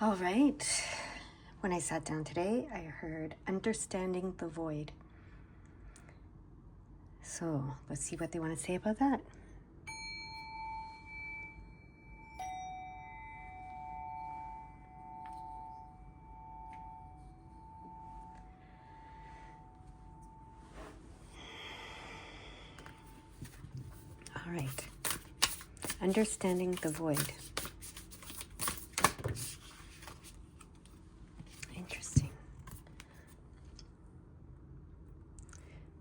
All right. When I sat down today, I heard understanding the void. So let's see what they want to say about that. All right. Understanding the void. Interesting.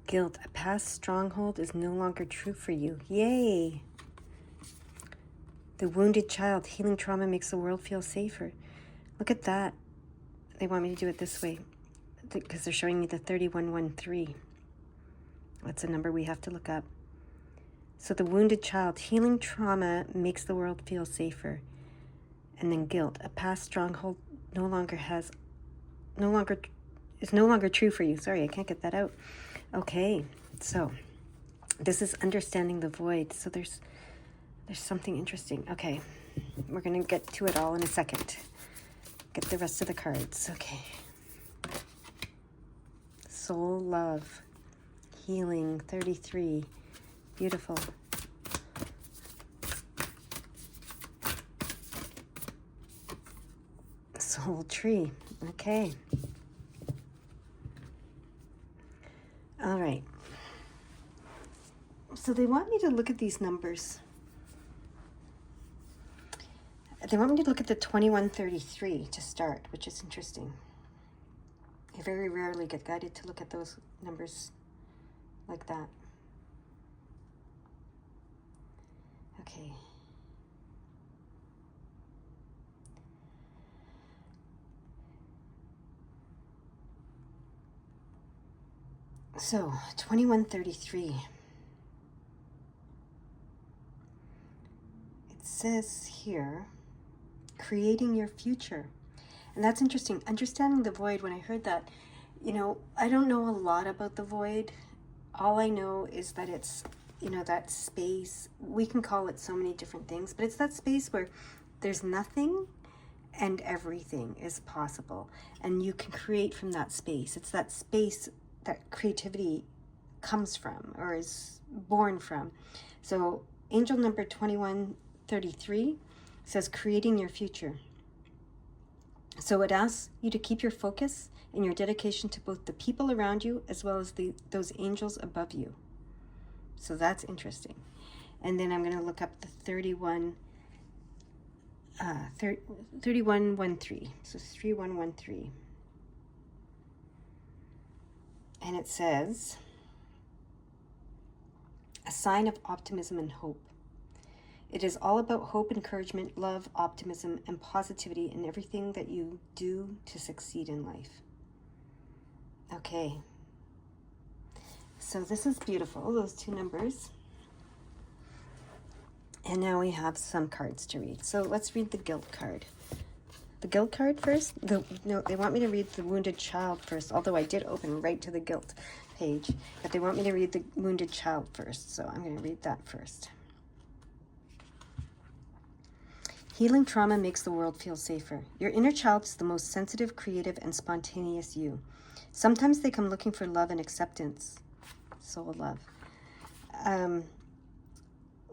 Guilt, a past stronghold is no longer true for you. Yay! The wounded child, healing trauma makes the world feel safer. Look at that. They want me to do it this way because they're showing me the 3113. That's a number we have to look up. So the wounded child, healing trauma makes the world feel safer. And then guilt, a past stronghold is no longer true for you. Sorry, I can't get that out. Okay, so this is understanding the void. So there's something interesting. Okay, we're gonna get to it all in a second. Get the rest of the cards. Okay. Soul love, healing, 33. Beautiful. Soul tree. Okay. All right. So they want me to look at these numbers. They want me to look at the 2133 to start, which is interesting. I very rarely get guided to look at those numbers like that. Okay. So, 2133. It says here, creating your future. And that's interesting. Understanding the void, when I heard that, I don't know a lot about the void. All I know is that it's, that space. We can call it so many different things, but it's that space where there's nothing and everything is possible. And you can create from that space. It's that space that creativity comes from or is born from. So angel number 2133 says creating your future. So it asks you to keep your focus and your dedication to both the people around you as well as those angels above you. So that's interesting. And then I'm going to look up the 3113. So 3113. And it says, a sign of optimism and hope. It is all about hope, encouragement, love, optimism, and positivity in everything that you do to succeed in life. Okay. So this is beautiful, those two numbers. And now we have some cards to read. So let's read the guilt card. The guilt card first? No, they want me to read the wounded child first, although I did open right to the guilt page. But they want me to read the wounded child first, so I'm going to read that first. Healing trauma makes the world feel safer. Your inner child is the most sensitive, creative, and spontaneous you. Sometimes they come looking for love and acceptance. Soul love.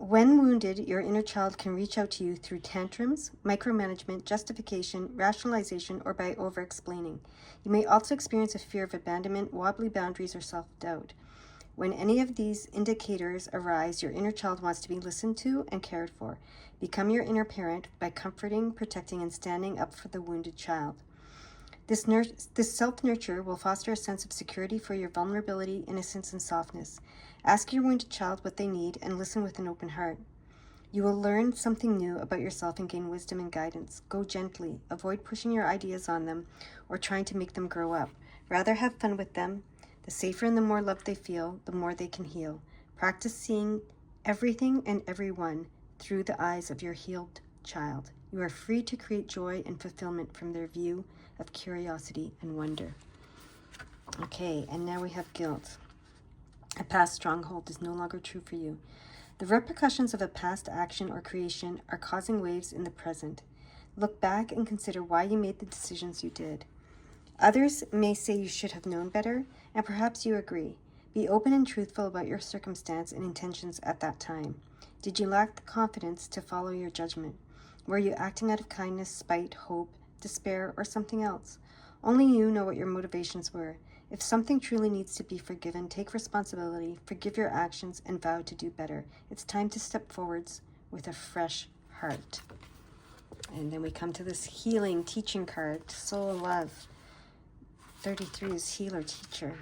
When wounded, your inner child can reach out to you through tantrums, micromanagement, justification, rationalization, or by over-explaining. You may also experience a fear of abandonment, wobbly boundaries, or self-doubt. When any of these indicators arise, your inner child wants to be listened to and cared for. Become your inner parent by comforting, protecting, and standing up for the wounded child. This self-nurture will foster a sense of security for your vulnerability, innocence, and softness. Ask your wounded child what they need and listen with an open heart. You will learn something new about yourself and gain wisdom and guidance. Go gently. Avoid pushing your ideas on them or trying to make them grow up. Rather have fun with them. The safer and the more love they feel, the more they can heal. Practice seeing everything and everyone through the eyes of your healed child. You are free to create joy and fulfillment from their view of curiosity and wonder. Okay, and now we have guilt. A past stronghold is no longer true for you. The repercussions of a past action or creation are causing waves in the present. Look back and consider why you made the decisions you did. Others may say you should have known better, and perhaps you agree. Be open and truthful about your circumstance and intentions at that time. Did you lack the confidence to follow your judgment? Were you acting out of kindness, spite, hope, despair, or something else? Only you know what your motivations were. If something truly needs to be forgiven, take responsibility, forgive your actions, and vow to do better. It's time to step forwards with a fresh heart. And then we come to this healing teaching card, Soul of Love. 33 is healer, teacher.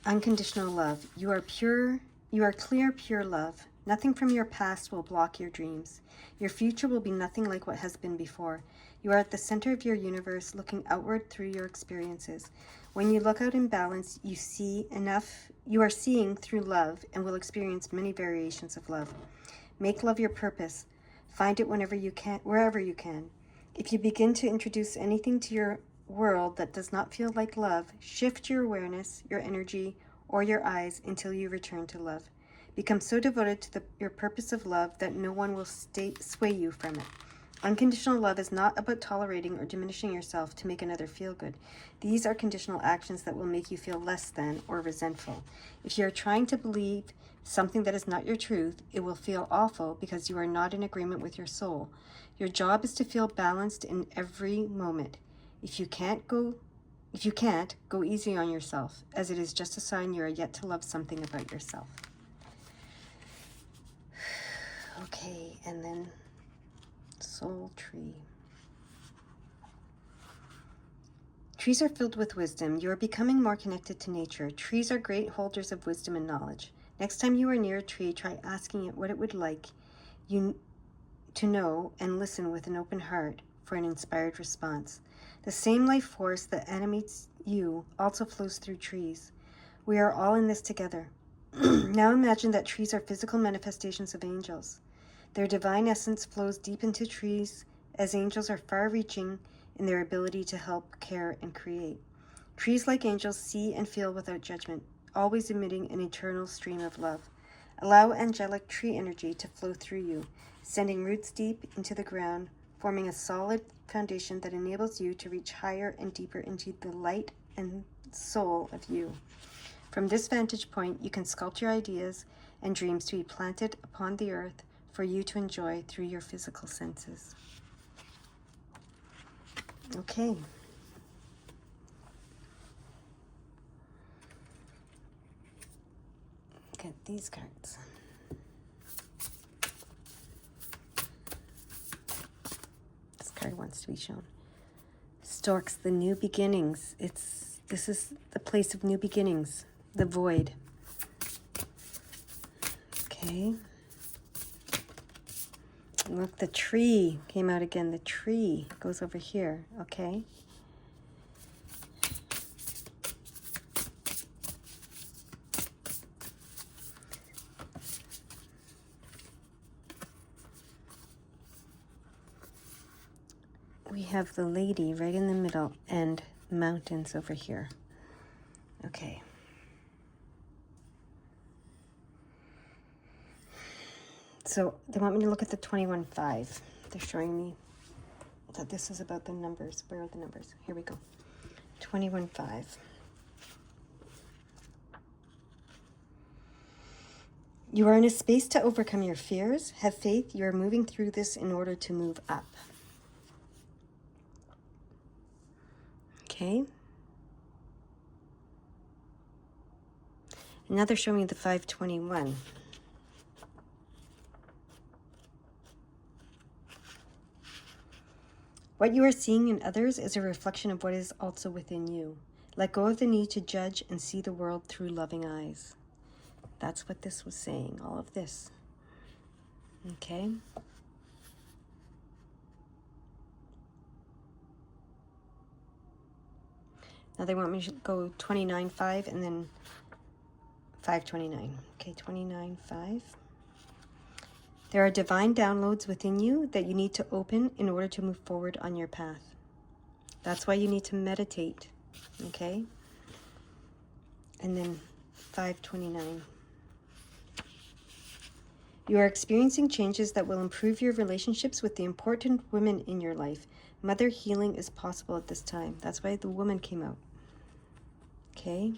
Unconditional love. You are pure. You are clear, pure love. Nothing from your past will block your dreams. Your future will be nothing like what has been before. You are at the center of your universe, looking outward through your experiences. When you look out in balance, you see enough. You are seeing through love and will experience many variations of love. Make love your purpose. Find it whenever you can, wherever you can. If you begin to introduce anything to your world that does not feel like love, shift your awareness, your energy, or your eyes until you return to love. Become so devoted to your purpose of love that no one will sway you from it. Unconditional love is not about tolerating or diminishing yourself to make another feel good. These are conditional actions that will make you feel less than or resentful. If you are trying to believe something that is not your truth, it will feel awful because you are not in agreement with your soul. Your job is to feel balanced in every moment. If you can't, go easy on yourself, as it is just a sign you are yet to love something about yourself. Okay, and then Soul Tree. Trees are filled with wisdom. You are becoming more connected to nature. Trees are great holders of wisdom and knowledge. Next time you are near a tree, try asking it what it would like you to know and listen with an open heart for an inspired response. The same life force that animates you also flows through trees. We are all in this together. Now imagine that trees are physical manifestations of angels. Their divine essence flows deep into trees, as angels are far-reaching in their ability to help, care, and create. Trees, like angels, see and feel without judgment, always emitting an eternal stream of love. Allow angelic tree energy to flow through you, sending roots deep into the ground, forming a solid foundation that enables you to reach higher and deeper into the light and soul of you. From this vantage point, you can sculpt your ideas and dreams to be planted upon the earth for you to enjoy through your physical senses. Okay. Get these cards. This card wants to be shown. Storks, the new beginnings. This is the place of new beginnings, the void. Okay. Look, the tree came out again. The tree goes over here, okay? We have the lady right in the middle and mountains over here. Okay. So they want me to look at the 21.5. They're showing me that this is about the numbers. Where are the numbers? Here we go. 21.5. You are in a space to overcome your fears. Have faith. You are moving through this in order to move up. Okay. And now they're showing me the 521. What you are seeing in others is a reflection of what is also within you. Let go of the need to judge and see the world through loving eyes. That's what this was saying, all of this. Okay? Now they want me to go 29.5 and then 5.29. Okay, 29.5. There are divine downloads within you that you need to open in order to move forward on your path. That's why you need to meditate, okay? And then 5.29. You are experiencing changes that will improve your relationships with the important women in your life. Mother healing is possible at this time. That's why the woman came out. Okay.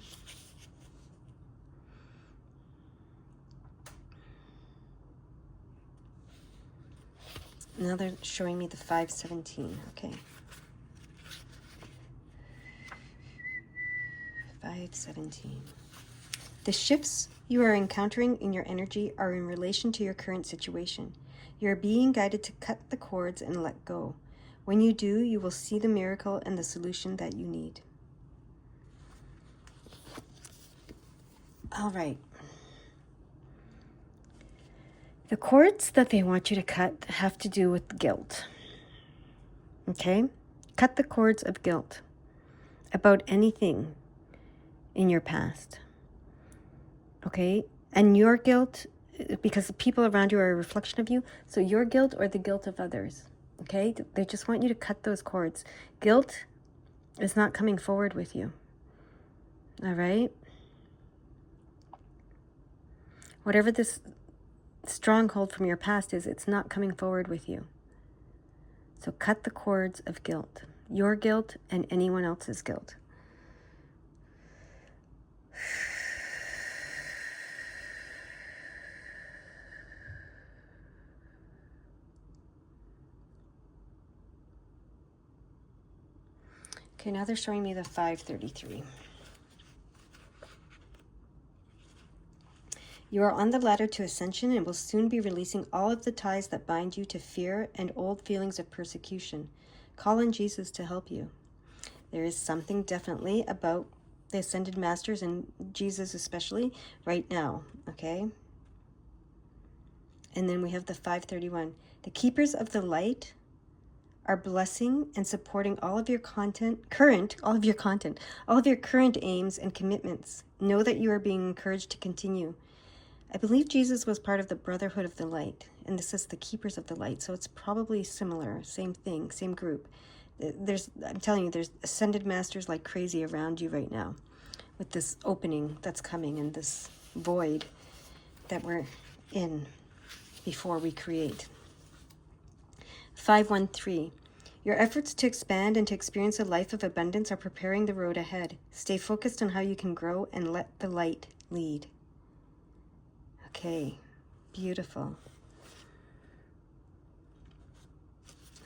Now they're showing me the 517. Okay. 517. The shifts you are encountering in your energy are in relation to your current situation. You are being guided to cut the cords and let go. When you do, you will see the miracle and the solution that you need. All right. The cords that they want you to cut have to do with guilt. Okay? Cut the cords of guilt about anything in your past. Okay? And your guilt, because the people around you are a reflection of you, so your guilt or the guilt of others. Okay? They just want you to cut those cords. Guilt is not coming forward with you. All right? Whatever this stronghold from your past is, it's not coming forward with you. So cut the cords of guilt. Your guilt and anyone else's guilt. Okay, now they're showing me the 533. You are on the ladder to ascension and will soon be releasing all of the ties that bind you to fear and old feelings of persecution. Call on Jesus to help you. There is something definitely about the Ascended Masters and Jesus especially right now, okay? And then we have the 531. The keepers of the light are blessing and supporting all of your current aims and commitments. Know that you are being encouraged to continue. I believe Jesus was part of the Brotherhood of the Light, and this is the Keepers of the Light, so it's probably similar, same thing, same group. I'm telling you, there's Ascended Masters like crazy around you right now with this opening that's coming and this void that we're in before we create. 513. Your efforts to expand and to experience a life of abundance are preparing the road ahead. Stay focused on how you can grow and let the light lead. Okay, beautiful.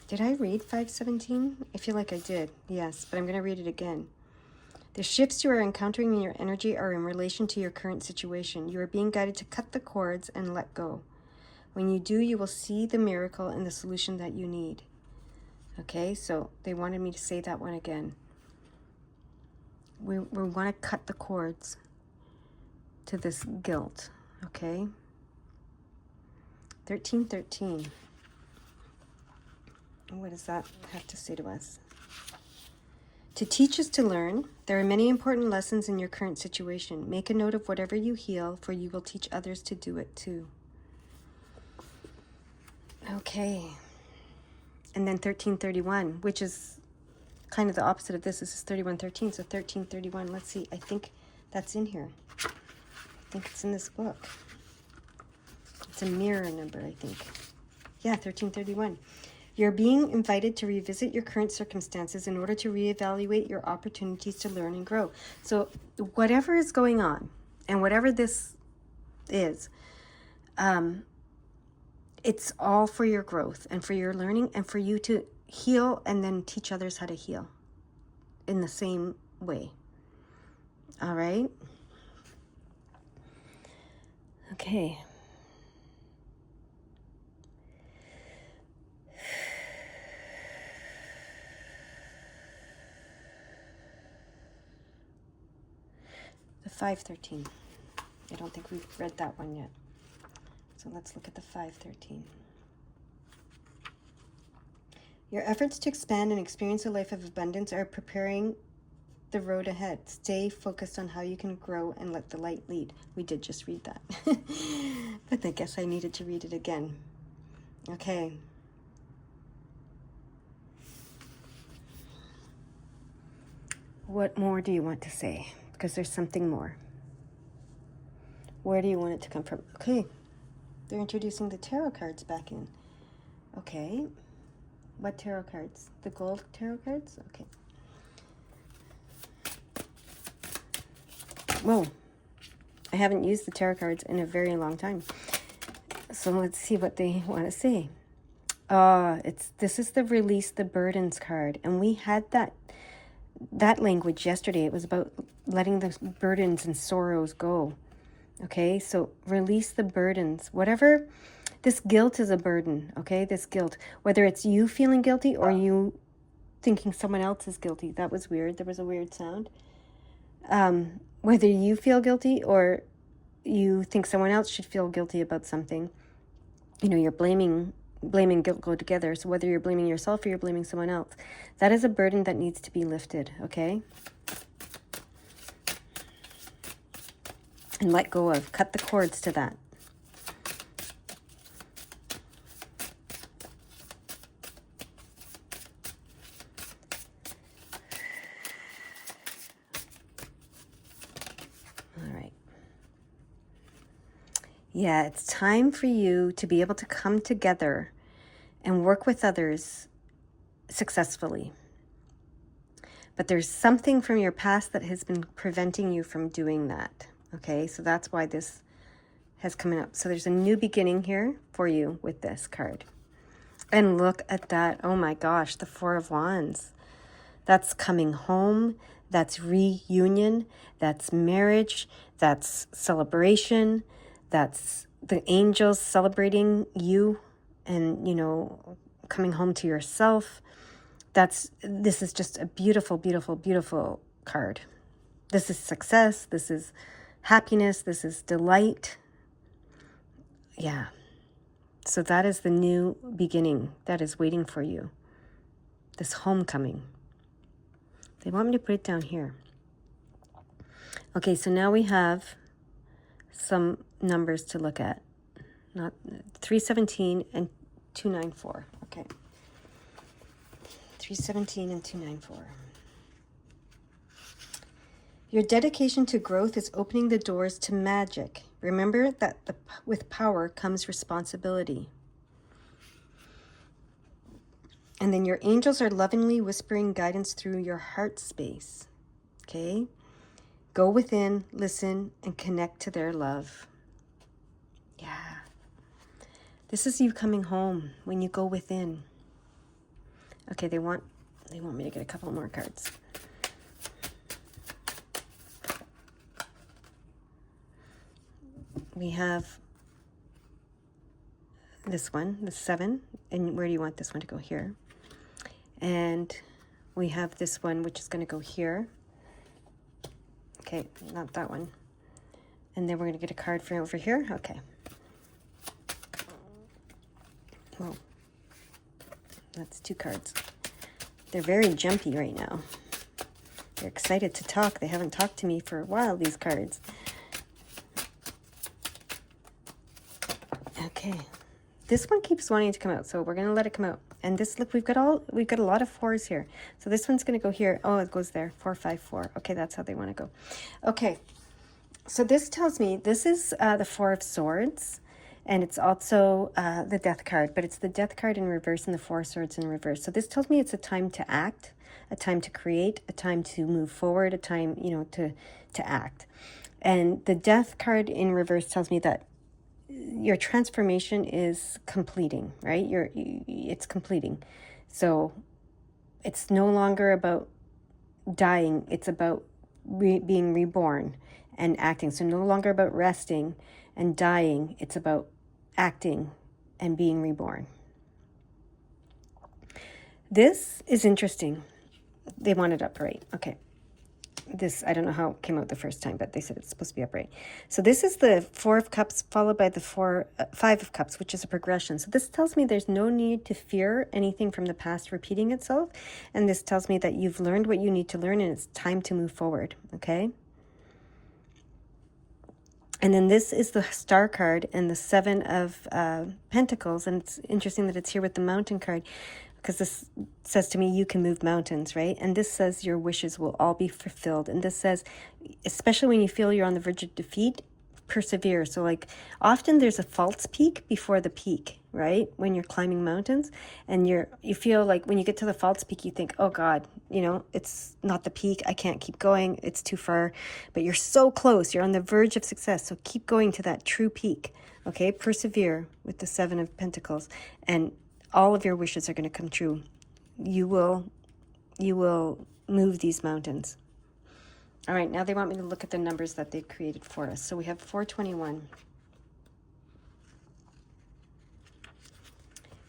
Did I read 517? I feel like I did, yes, but I'm going to read it again. The shifts you are encountering in your energy are in relation to your current situation. You are being guided to cut the cords and let go. When you do, you will see the miracle and the solution that you need. Okay, so they wanted me to say that one again. We want to cut the cords to this guilt. Okay. 1313. What does that have to say to us? To teach is to learn. There are many important lessons in your current situation. Make a note of whatever you heal, for you will teach others to do it too. Okay. And then 1331, which is kind of the opposite of this. This is 3113, so 1331. Let's see. I think that's in here. I think it's in this book. It's a mirror number, I think. Yeah, 1331. You're being invited to revisit your current circumstances in order to reevaluate your opportunities to learn and grow. So whatever is going on, and whatever this is, it's all for your growth and for your learning and for you to heal and then teach others how to heal in the same way. All right? Okay. The 513. I don't think we've read that one yet. So let's look at the 513. Your efforts to expand and experience a life of abundance are preparing the road ahead. Stay focused on how you can grow and let the light lead. We did just read that. But I guess I needed to read it again. Okay. What more do you want to say? Because there's something more. Where do you want it to come from? Okay. They're introducing the tarot cards back in. Okay. What tarot cards? The gold tarot cards? Okay. Whoa. I haven't used the tarot cards in a very long time. So let's see what they want to say. This is the release the burdens card. And we had that language yesterday. It was about letting the burdens and sorrows go. Okay, so release the burdens. Whatever, this guilt is a burden, okay? This guilt, whether it's you feeling guilty or you thinking someone else is guilty. That was weird. There was a weird sound. Whether you feel guilty or you think someone else should feel guilty about something, you know, you're blaming guilt go together. So whether you're blaming yourself or you're blaming someone else, that is a burden that needs to be lifted, okay? And let go of, cut the cords to that. All right. Yeah, it's time for you to be able to come together and work with others successfully. But there's something from your past that has been preventing you from doing that. Okay, so that's why this has come up. So there's a new beginning here for you with this card. And look at that. Oh my gosh, the Four of Wands. That's coming home. That's reunion. That's marriage. That's celebration. That's the angels celebrating you and, you know, coming home to yourself. This is just a beautiful, beautiful, beautiful card. This is success. This is happiness. This is delight. Yeah. So that is the new beginning that is waiting for you. This homecoming. They want me to put it down here. Okay, so now we have some numbers to look at. Not 317 and 294. Okay. 317 and 294. Your dedication to growth is opening the doors to magic. Remember that with power comes responsibility. And then your angels are lovingly whispering guidance through your heart space. Okay? Go within, listen, and connect to their love. Yeah. This is you coming home when you go within. Okay, they want me to get a couple more cards. We have this one, the 7, and where do you want this one to go? Here. And we have this one, which is going to go here. Okay, not that one. And then we're going to get a card for over here. Okay. Well, that's 2 cards. They're very jumpy right now. They're excited to talk. They haven't talked to me for a while, these cards. Okay. This one keeps wanting to come out, so we're going to let it come out. And this, look, we've got a lot of 4s here. So this one's going to go here. Oh, it goes there. 4, 5, 4. Okay, that's how they want to go. Okay. So this tells me this is the 4 of Swords, and it's also the Death card, but it's the Death card in reverse and the 4 of Swords in reverse. So this tells me it's a time to act, a time to create, a time to move forward, a time, you know, to act. And the Death card in reverse tells me that your transformation is completing, right? It's completing. So it's no longer about dying. It's about being reborn and acting. So no longer about resting and dying. It's about acting and being reborn. This is interesting. They want it upright. Okay. This, I don't know how it came out the first time, but they said it's supposed to be upright. So this is the 4 of Cups followed by the 5 of Cups, which is a progression. So this tells me there's no need to fear anything from the past repeating itself. And this tells me that you've learned what you need to learn and it's time to move forward. Okay. And then this is the Star card and the 7 of Pentacles. And it's interesting that it's here with the Mountain card, because this says to me, you can move mountains, right? And this says your wishes will all be fulfilled. And this says, especially when you feel you're on the verge of defeat, persevere. So like often there's a false peak before the peak, right? When you're climbing mountains and you feel like when you get to the false peak, you think, oh God, you know, it's not the peak. I can't keep going. It's too far, but you're so close. You're on the verge of success. So keep going to that true peak. Okay. Persevere with the 7 of Pentacles, and all of your wishes are going to come true. You will move these mountains. All right, now they want me to look at the numbers that they've created for us. So we have 421.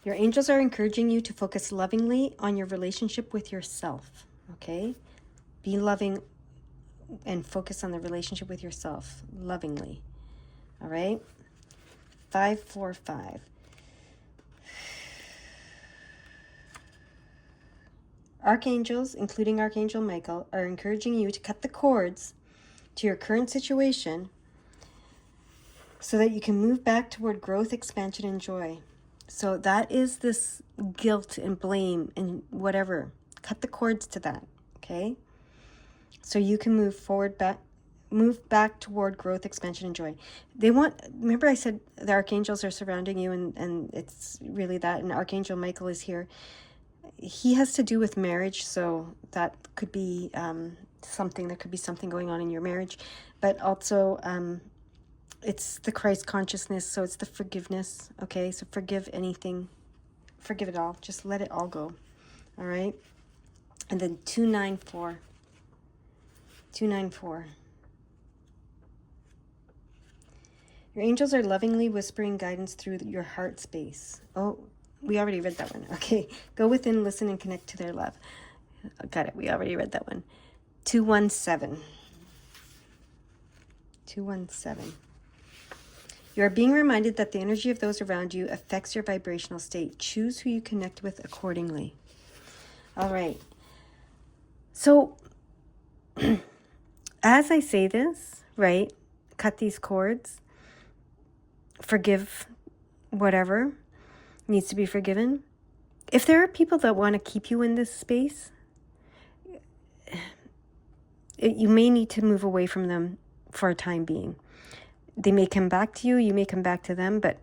Your angels are encouraging you to focus lovingly on your relationship with yourself, okay? Be loving and focus on the relationship with yourself lovingly, all right? 545. Archangels, including Archangel Michael, are encouraging you to cut the cords to your current situation so that you can move back toward growth, expansion, and joy. So that is this guilt and blame and whatever. Cut the cords to that, okay? So you can move back toward growth, expansion, and joy. Remember I said the archangels are surrounding you, and it's really that, and Archangel Michael is here. He has to do with marriage, so that could be something. There could be something going on in your marriage, but also it's the Christ consciousness, so it's the forgiveness, okay? So forgive anything. Forgive it all. Just let it all go, all right? And then 294. 294. Your angels are lovingly whispering guidance through your heart space. Oh, we already read that one. Okay. Go within, listen, and connect to their love. Got it. We already read that one. 217. 217. You are being reminded that the energy of those around you affects your vibrational state. Choose who you connect with accordingly. All right. So, as I say this, right, cut these cords, forgive whatever needs to be forgiven. If there are people that want to keep you in this space, you may need to move away from them for a time being. They may come back to you, you may come back to them, but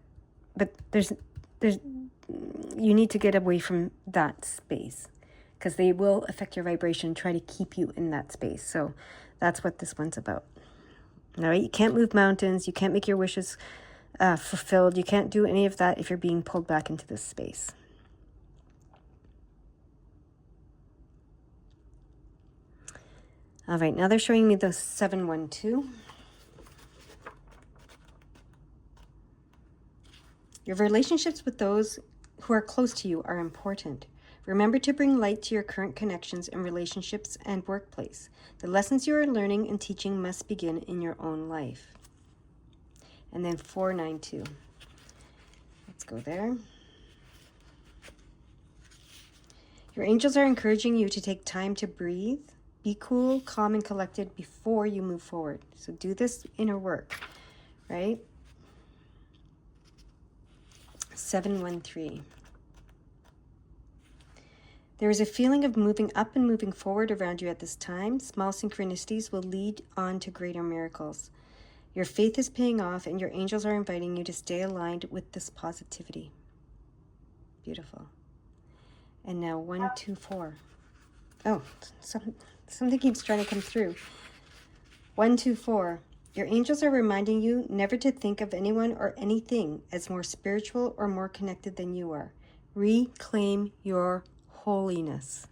there's you need to get away from that space because they will affect your vibration, try to keep you in that space. So that's what this one's about. All right, you can't move mountains, you can't make your wishes fulfilled. You can't do any of that if you're being pulled back into this space. All right, now they're showing me the 712. Your relationships with those who are close to you are important. Remember to bring light to your current connections and relationships and workplace. The lessons you are learning and teaching must begin in your own life. And then 492. Let's go there. Your angels are encouraging you to take time to breathe, be cool, calm, and collected before you move forward. So do this inner work, right? 713. There is a feeling of moving up and moving forward around you at this time. Small synchronicities will lead on to greater miracles. Your faith is paying off, and your angels are inviting you to stay aligned with this positivity. Beautiful. And now 124. Oh, something keeps trying to come through. 124. Your angels are reminding you never to think of anyone or anything as more spiritual or more connected than you are. Reclaim your holiness.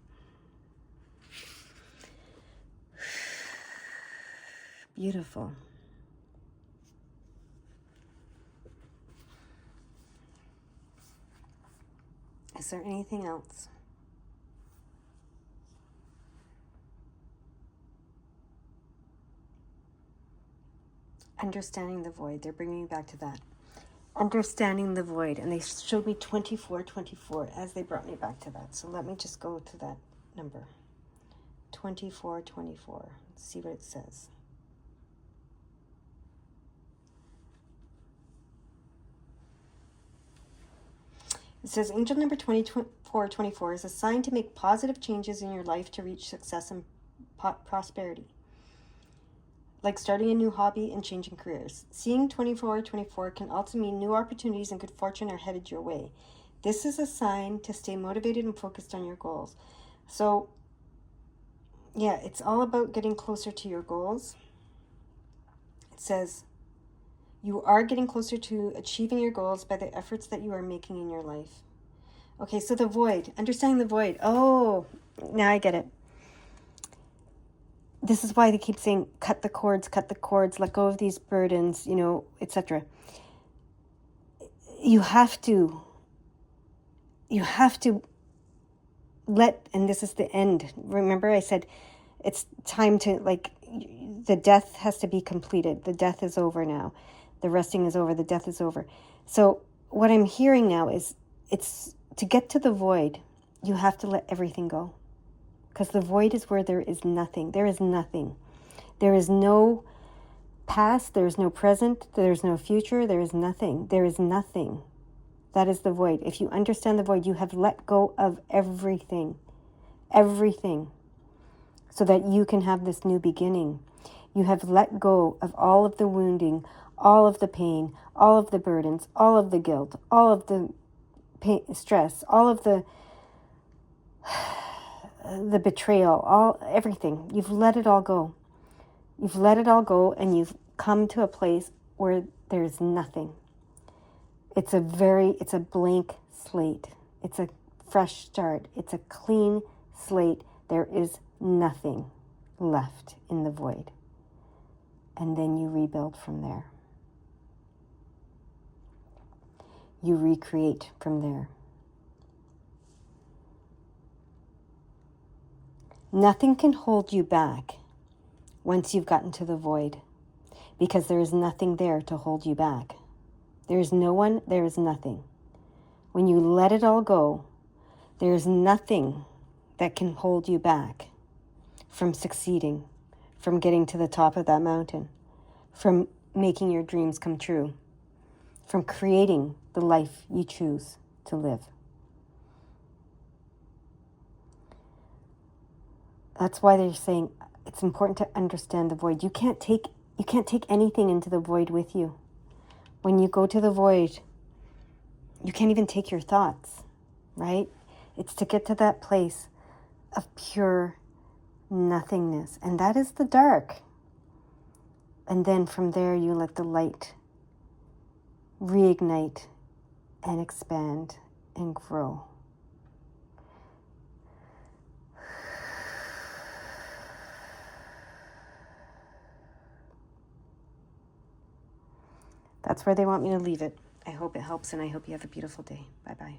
Beautiful. Is there anything else? Understanding the void. They're bringing me back to that. Understanding the void. And they showed me 2424 as they brought me back to that. So let me just go to that number. 2424. Let's see what it says. It says angel number 2424 is assigned to make positive changes in your life to reach success and prosperity. like starting a new hobby and changing careers. Seeing 24/24 can also mean new opportunities and good fortune are headed your way. This is a sign to stay motivated and focused on your goals. So, yeah, it's all about getting closer to your goals. It says, you are getting closer to achieving your goals by the efforts that you are making in your life. Okay, so the void, understanding the void. Oh, now I get it. This is why they keep saying, cut the cords, let go of these burdens, etc. You have to let, and this is the end. Remember I said it's time to, the death has to be completed. The death is over now. The resting is over. The death is over. So what I'm hearing now is, it's to get to the void, you have to let everything go. Because the void is where there is nothing. There is nothing. There is no past. There is no present. There is no future. There is nothing. There is nothing. That is the void. If you understand the void, you have let go of everything. Everything. So that you can have this new beginning. You have let go of all of the wounding, all of the pain, all of the burdens, all of the guilt, all of the pain, stress, all of the betrayal, everything. You've let it all go. You've let it all go, and you've come to a place where there's nothing. It's a blank slate. It's a fresh start. It's a clean slate. There is nothing left in the void. And then you rebuild from there. You recreate from there. Nothing can hold you back once you've gotten to the void, because there is nothing there to hold you back. There is no one, there is nothing. When you let it all go, there is nothing that can hold you back from succeeding, from getting to the top of that mountain, from making your dreams come true, from creating the life you choose to live. That's why they're saying it's important to understand the void. You can't take anything into the void with you. When you go to the void, you can't even take your thoughts, right? It's to get to that place of pure nothingness. And that is the dark. And then from there, you let the light reignite and expand and grow. That's where they want me to leave it. I hope it helps, and I hope you have a beautiful day. Bye-bye.